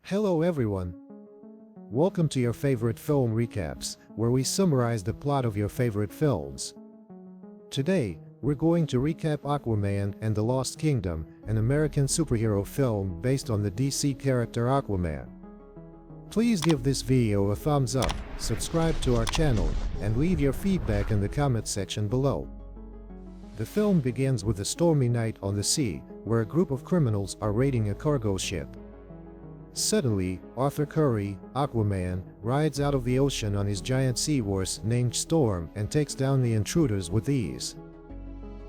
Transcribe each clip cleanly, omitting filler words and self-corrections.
Hello everyone. Welcome to your favorite film recaps, where we summarize the plot of your favorite films. Today, we're going to recap Aquaman and the Lost Kingdom, an American superhero film based on the DC character Aquaman. Please give this video a thumbs up, subscribe to our channel, and leave your feedback in the comment section below. The film begins with a stormy night on the sea, where a group of criminals are raiding a cargo ship. Suddenly, Arthur Curry, Aquaman, rides out of the ocean on his giant seahorse named Storm and takes down the intruders with ease.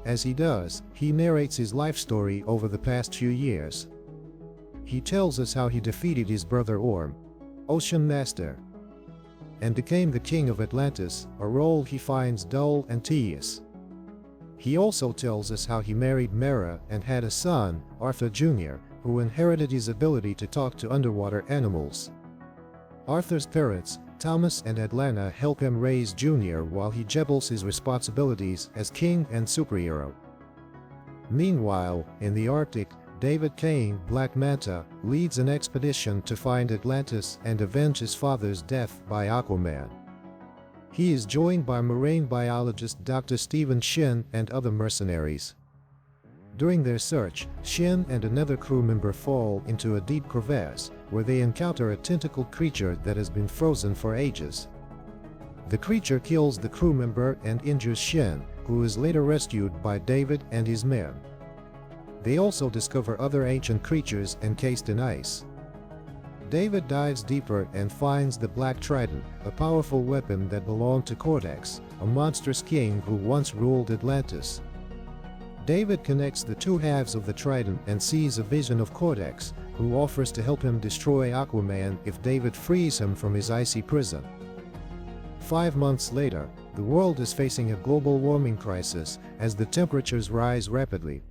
As he does, he narrates his life story over the past few years. He tells us how he defeated his brother Orm, Ocean Master, and became the King of Atlantis, a role he finds dull and tedious. He also tells us how he married Mera and had a son, Arthur Jr., who inherited his ability to talk to underwater animals. Arthur's parents, Thomas and Atlanta, help him raise Junior while he juggles his responsibilities as king and superhero. Meanwhile, in the Arctic, David Kane, Black Manta, leads an expedition to find Atlantis and avenge his father's death by Aquaman. He is joined by marine biologist Dr. Stephen Shin and other mercenaries. During their search, Shin and another crew member fall into a deep crevasse, where they encounter a tentacled creature that has been frozen for ages. The creature kills the crew member and injures Shin, who is later rescued by David and his men. They also discover other ancient creatures encased in ice. David dives deeper and finds the Black Trident, a powerful weapon that belonged to Cortex, a monstrous king who once ruled Atlantis. David connects the two halves of the trident and sees a vision of Cortex, who offers to help him destroy Aquaman if David frees him from his icy prison. 5 months later, the world is facing a global warming crisis as the temperatures rise rapidly.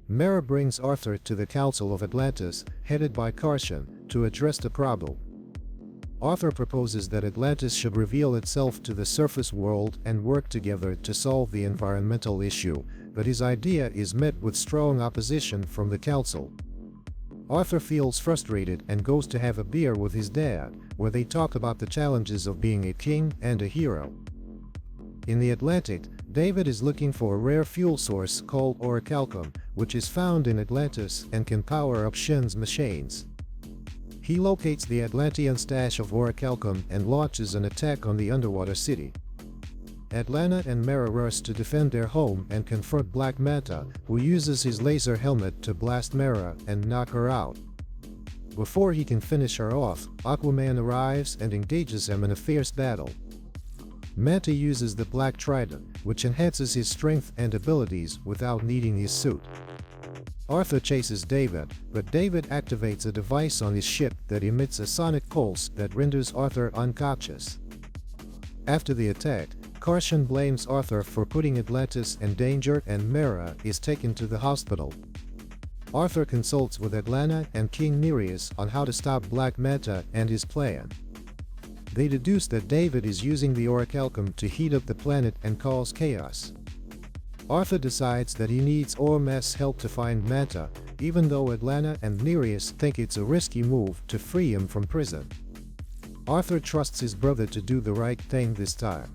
Mera brings Arthur to the Council of Atlantis, headed by Karshon, to address the problem. Arthur proposes that Atlantis should reveal itself to the surface world and work together to solve the environmental issue, but his idea is met with strong opposition from the council. Arthur feels frustrated and goes to have a beer with his dad, where they talk about the challenges of being a king and a hero. In the Atlantic, David is looking for a rare fuel source called orichalcum, which is found in Atlantis and can power up Shin's machines. He locates the Atlantean stash of orichalcum and launches an attack on the underwater city. Atlanta and Mera rush to defend their home and confront Black Manta, who uses his laser helmet to blast Mera and knock her out. Before he can finish her off, Aquaman arrives and engages him in a fierce battle. Manta uses the Black Trident, which enhances his strength and abilities without needing his suit. Arthur chases David, but David activates a device on his ship that emits a sonic pulse that renders Arthur unconscious. After the attack, Karshon blames Arthur for putting Atlantis in danger and Mera is taken to the hospital. Arthur consults with Atlanta and King Nereus on how to stop Black Manta and his plan. They deduce that David is using the orichalcum to heat up the planet and cause chaos. Arthur decides that he needs Orm's help to find Manta, even though Atlanta and Nereus think it's a risky move to free him from prison. Arthur trusts his brother to do the right thing this time.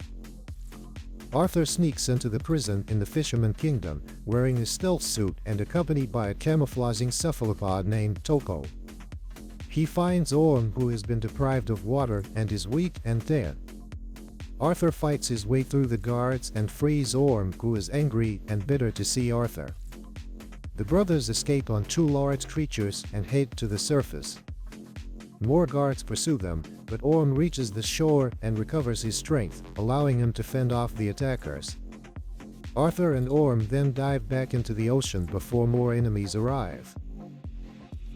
Arthur sneaks into the prison in the Fisherman Kingdom, wearing a stealth suit and accompanied by a camouflaging cephalopod named Toko. He finds Orm, who has been deprived of water and is weak and dead. Arthur fights his way through the guards and frees Orm, who is angry and bitter to see Arthur. The brothers escape on 2 large creatures and head to the surface. More guards pursue them, but Orm reaches the shore and recovers his strength, allowing him to fend off the attackers. Arthur and Orm then dive back into the ocean before more enemies arrive.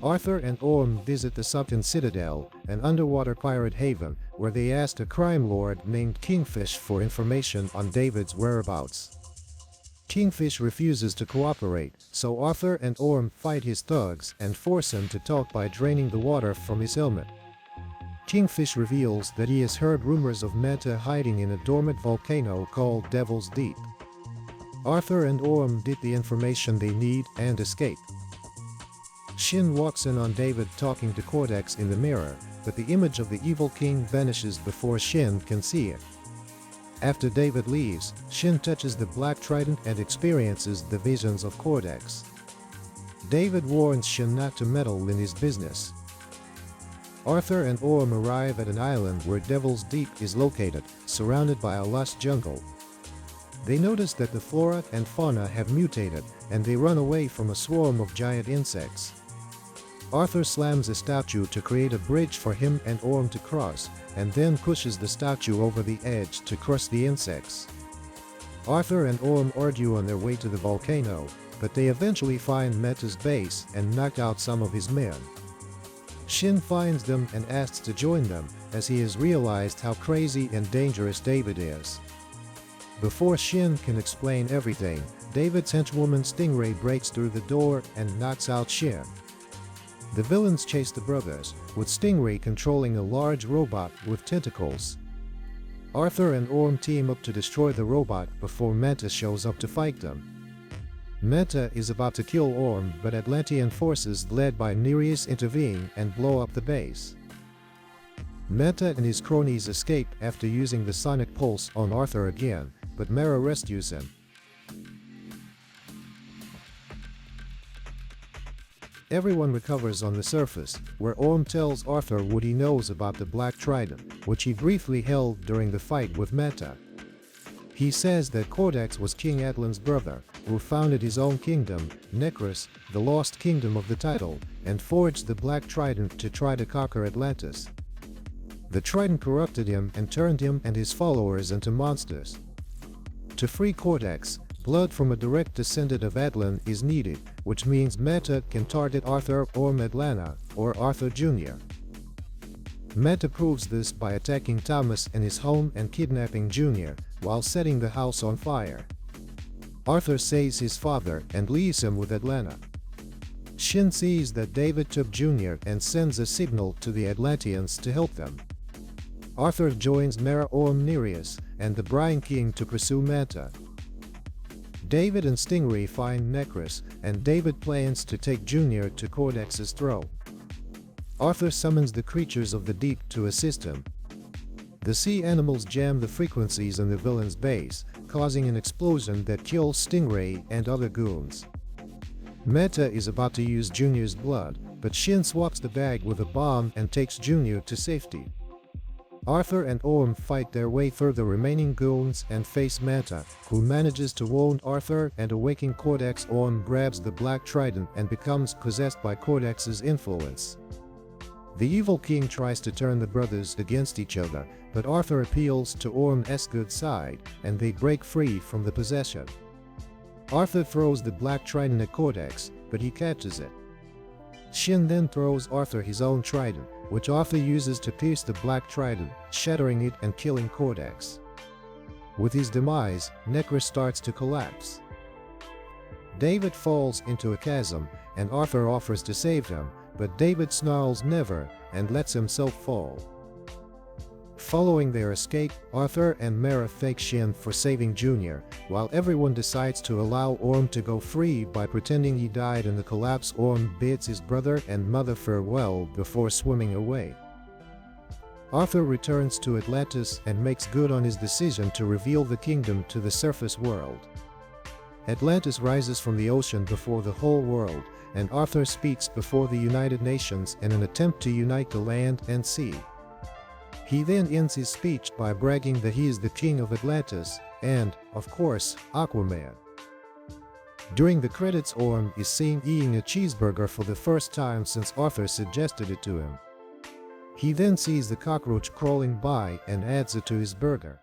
Arthur and Orm visit the Sunken Citadel, an underwater pirate haven, where they ask a crime lord named Kingfish for information on David's whereabouts. Kingfish refuses to cooperate, so Arthur and Orm fight his thugs and force him to talk by draining the water from his helmet. Kingfish reveals that he has heard rumors of Manta hiding in a dormant volcano called Devil's Deep. Arthur and Orm get the information they need and escape. Shin walks in on David talking to Cortex in the mirror, but the image of the evil king vanishes before Shin can see it. After David leaves, Shin touches the Black Trident and experiences the visions of Cortex. David warns Shin not to meddle in his business. Arthur and Orm arrive at an island where Devil's Deep is located, surrounded by a lush jungle. They notice that the flora and fauna have mutated, and they run away from a swarm of giant insects. Arthur slams a statue to create a bridge for him and Orm to cross, and then pushes the statue over the edge to crush the insects. Arthur and Orm argue on their way to the volcano, but they eventually find Meta's base and knock out some of his men. Shin finds them and asks to join them, as he has realized how crazy and dangerous David is. Before Shin can explain everything, David's henchwoman Stingray breaks through the door and knocks out Shin. The villains chase the brothers, with Stingray controlling a large robot with tentacles. Arthur and Orm team up to destroy the robot before Meta shows up to fight them. Meta is about to kill Orm, but Atlantean forces led by Nereus intervene and blow up the base. Meta and his cronies escape after using the sonic pulse on Arthur again, but Mera rescues him. Everyone recovers on the surface, where Orm tells Arthur what he knows about the Black Trident, which he briefly held during the fight with Meta. He says that Cortex was King Atlan's brother, who founded his own kingdom, Necrus, the lost kingdom of the title, and forged the Black Trident to try to conquer Atlantis. The Trident corrupted him and turned him and his followers into monsters. To free Cortex, blood from a direct descendant of Atlan is needed, which means Meta can target Arthur or Atlanta, or Arthur Jr. Meta proves this by attacking Thomas in his home and kidnapping Jr., while setting the house on fire. Arthur saves his father and leaves him with Atlanta. Shin sees that David took Jr. and sends a signal to the Atlanteans to help them. Arthur joins Mera Orm Nereus and the Brine King to pursue Meta. David and Stingray find Necrus, and David plans to take Jr. to Cortex's throne. Arthur summons the creatures of the deep to assist him. The sea animals jam the frequencies in the villain's base, causing an explosion that kills Stingray and other goons. Meta is about to use Jr.'s blood, but Shin swaps the bag with a bomb and takes Jr. to safety. Arthur and Orm fight their way through the remaining goons and face Meta, who manages to wound Arthur and awaken Cortex. Orm grabs the Black Trident and becomes possessed by Cortex's influence. The evil king tries to turn the brothers against each other, but Arthur appeals to Orm's good side, and they break free from the possession. Arthur throws the Black Trident at Cortex, but he catches it. Shin then throws Arthur his own trident, which Arthur uses to pierce the Black Trident, shattering it and killing Cortex. With his demise, Necrus starts to collapse. David falls into a chasm, and Arthur offers to save him, but David snarls never and lets himself fall. Following their escape, Arthur and Mera thank Shin for saving Jr., while everyone decides to allow Orm to go free by pretending he died in the collapse. Orm bids his brother and mother farewell before swimming away. Arthur returns to Atlantis and makes good on his decision to reveal the kingdom to the surface world. Atlantis rises from the ocean before the whole world, and Arthur speaks before the United Nations in an attempt to unite the land and sea. He then ends his speech by bragging that he is the king of Atlantis and, of course, Aquaman. During the credits, Orm is seen eating a cheeseburger for the first time since Arthur suggested it to him. He then sees the cockroach crawling by and adds it to his burger.